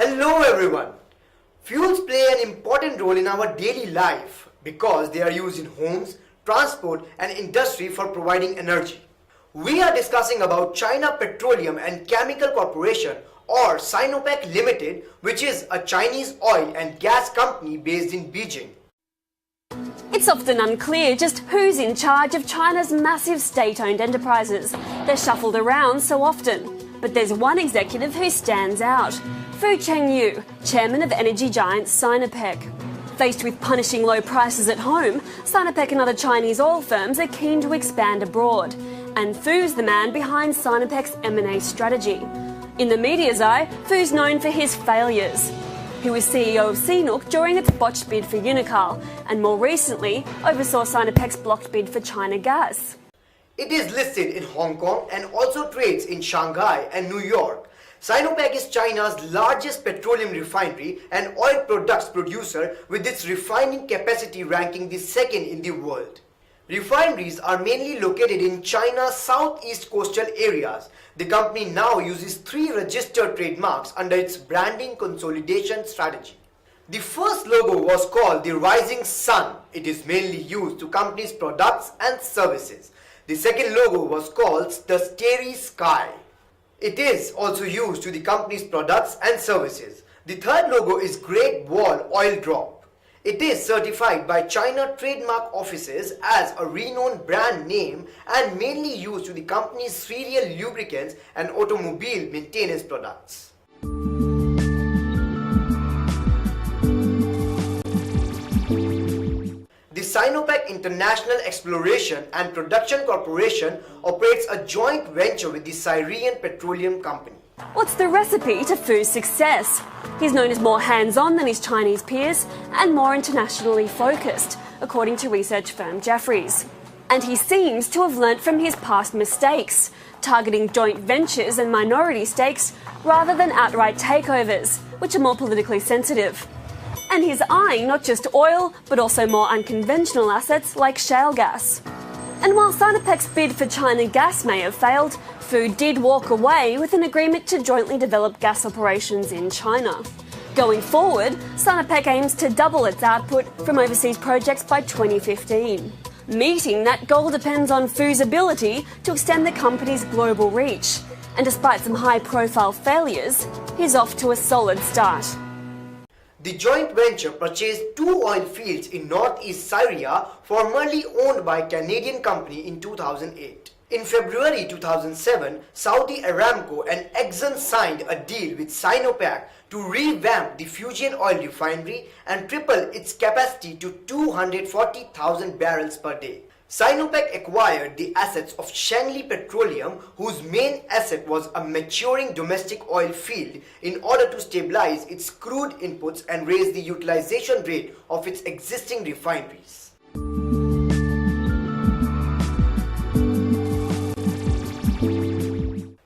Hello everyone! Fuels play an important role in our daily life because they are used in homes, transport and industry for providing energy. We are discussing about China Petroleum and Chemical Corporation or Sinopec Limited, which is a Chinese oil and gas company based in Beijing. It's often unclear just who's in charge of China's massive state-owned enterprises. They're shuffled around so often. But there's one executive who stands out. Fu Chengyu, chairman of energy giant Sinopec. Faced with punishing low prices at home, Sinopec and other Chinese oil firms are keen to expand abroad. And Fu's the man behind Sinopec's M&A strategy. In the media's eye, Fu's known for his failures. He was CEO of CNOOC during its botched bid for Unocal, and more recently oversaw Sinopec's blocked bid for China Gas. It is listed in Hong Kong and also trades in Shanghai and New York. Sinopec is China's largest petroleum refinery and oil products producer, with its refining capacity ranking the second in the world. Refineries are mainly located in China's southeast coastal areas. The company now uses 3 registered trademarks under its branding consolidation strategy. The first logo was called the Rising Sun. It is mainly used to company's products and services. The second logo was called the Starry Sky. It is also used to the company's products and services. The third logo is Great Wall Oil Drop. It is certified by China trademark offices as a renowned brand name and mainly used to the company's cereal lubricants and automobile maintenance products. The Sinopec International Exploration and Production Corporation operates a joint venture with the Syrian Petroleum Company. What's the recipe to Fu's success? He's known as more hands-on than his Chinese peers and more internationally focused, according to research firm Jefferies. And he seems to have learnt from his past mistakes, targeting joint ventures and minority stakes rather than outright takeovers, which are more politically sensitive. And he's eyeing not just oil, but also more unconventional assets like shale gas. And while Sinopec's bid for China Gas may have failed, Fu did walk away with an agreement to jointly develop gas operations in China. Going forward, Sinopec aims to double its output from overseas projects by 2015. Meeting that goal depends on Fu's ability to extend the company's global reach. And despite some high-profile failures, he's off to a solid start. The joint venture purchased 2 oil fields in northeast Syria, formerly owned by a Canadian company, in 2008. In February 2007, Saudi Aramco and Exxon signed a deal with Sinopec to revamp the Fujian oil refinery and triple its capacity to 240,000 barrels per day. Sinopec acquired the assets of Shangli Petroleum, whose main asset was a maturing domestic oil field, in order to stabilize its crude inputs and raise the utilization rate of its existing refineries.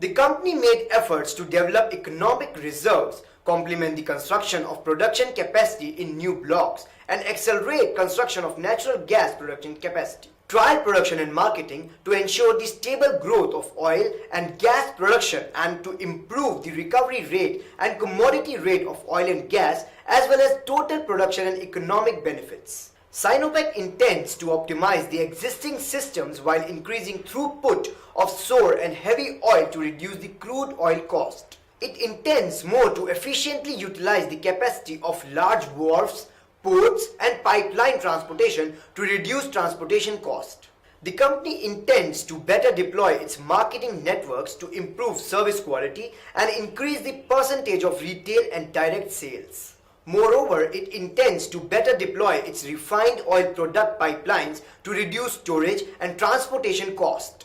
The company made efforts to develop economic reserves, complement the construction of production capacity in new blocks, and accelerate construction of natural gas production capacity. Trial production and marketing to ensure the stable growth of oil and gas production and to improve the recovery rate and commodity rate of oil and gas, as well as total production and economic benefits. Sinopec intends to optimize the existing systems while increasing throughput of sour and heavy oil to reduce the crude oil cost. It intends more to efficiently utilize the capacity of large wharves, ports and pipeline transportation to reduce transportation cost. The company intends to better deploy its marketing networks to improve service quality and increase the percentage of retail and direct sales. Moreover, it intends to better deploy its refined oil product pipelines to reduce storage and transportation cost.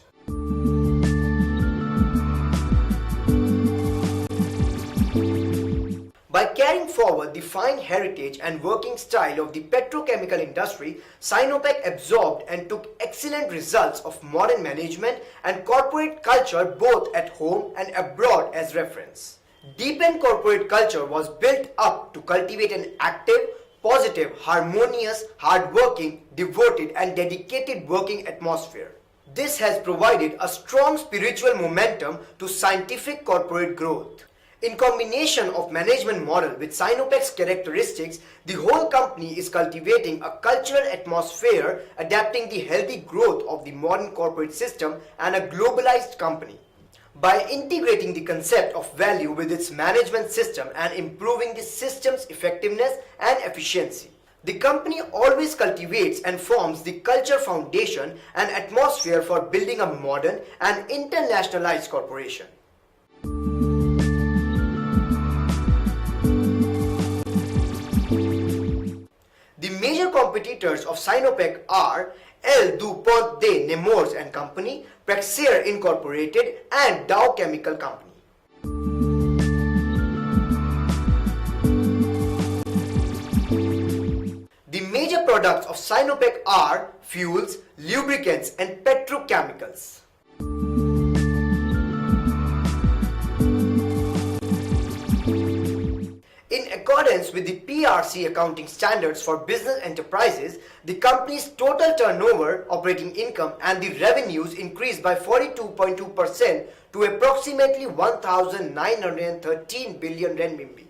By carrying forward the fine heritage and working style of the petrochemical industry, Sinopec absorbed and took excellent results of modern management and corporate culture both at home and abroad as reference. Deepened corporate culture was built up to cultivate an active, positive, harmonious, hardworking, devoted and dedicated working atmosphere. This has provided a strong spiritual momentum to scientific corporate growth. In combination of management model with Sinopec's characteristics, the whole company is cultivating a cultural atmosphere adapting the healthy growth of the modern corporate system and a globalized company. By integrating the concept of value with its management system and improving the system's effectiveness and efficiency, the company always cultivates and forms the culture foundation and atmosphere for building a modern and internationalized corporation. The major competitors of Sinopec are L. DuPont de Nemours and Company, Praxair Incorporated, and Dow Chemical Company. The major products of Sinopec are fuels, lubricants, and petrochemicals. In accordance with the PRC accounting standards for business enterprises, the company's total turnover, operating income, and the revenues increased by 42.2% to approximately 1,913 billion renminbi.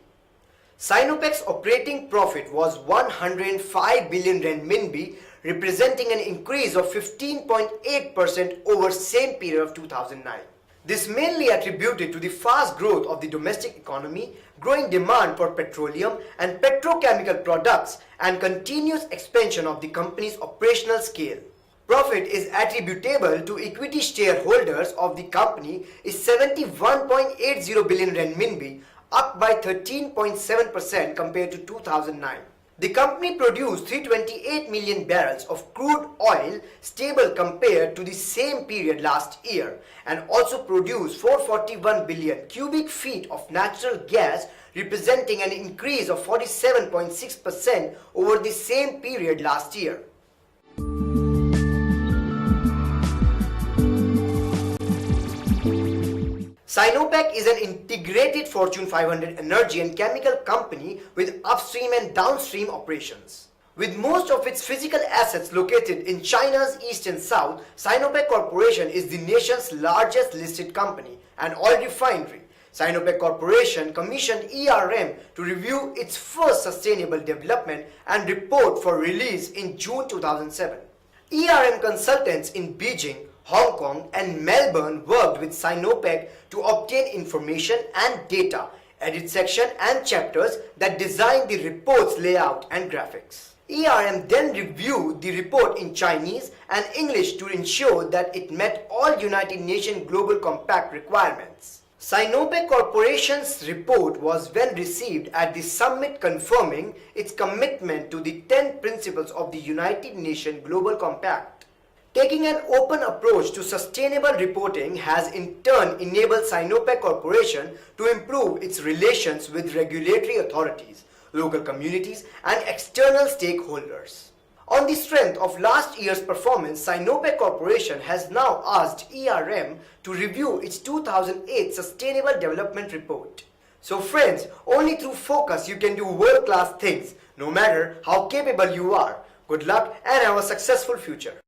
Sinopec's operating profit was 105 billion renminbi, representing an increase of 15.8% over same period of 2009. This mainly attributed to the fast growth of the domestic economy, growing demand for petroleum and petrochemical products, and continuous expansion of the company's operational scale. Profit is attributable to equity shareholders of the company is 71.80 billion renminbi, up by 13.7% compared to 2009. The company produced 328 million barrels of crude oil, stable compared to the same period last year, and also produced 441 billion cubic feet of natural gas, representing an increase of 47.6% over the same period last year. Sinopec is an integrated Fortune 500 energy and chemical company with upstream and downstream operations. With most of its physical assets located in China's east and south, Sinopec Corporation is the nation's largest listed company and oil refinery. Sinopec Corporation commissioned ERM to review its first sustainable development and report for release in June 2007. ERM consultants in Beijing, Hong Kong, and Melbourne worked with Sinopec to obtain information and data, edit section and chapters that design the report's layout and graphics. ERM then reviewed the report in Chinese and English to ensure that it met all United Nations Global Compact requirements. Sinopec Corporation's report was well received at the summit, confirming its commitment to the 10 principles of the United Nations Global Compact. Taking an open approach to sustainable reporting has in turn enabled Sinopec Corporation to improve its relations with regulatory authorities, local communities, and external stakeholders. On the strength of last year's performance, Sinopec Corporation has now asked ERM to review its 2008 Sustainable Development Report. So friends, only through focus you can do world-class things, no matter how capable you are. Good luck and have a successful future.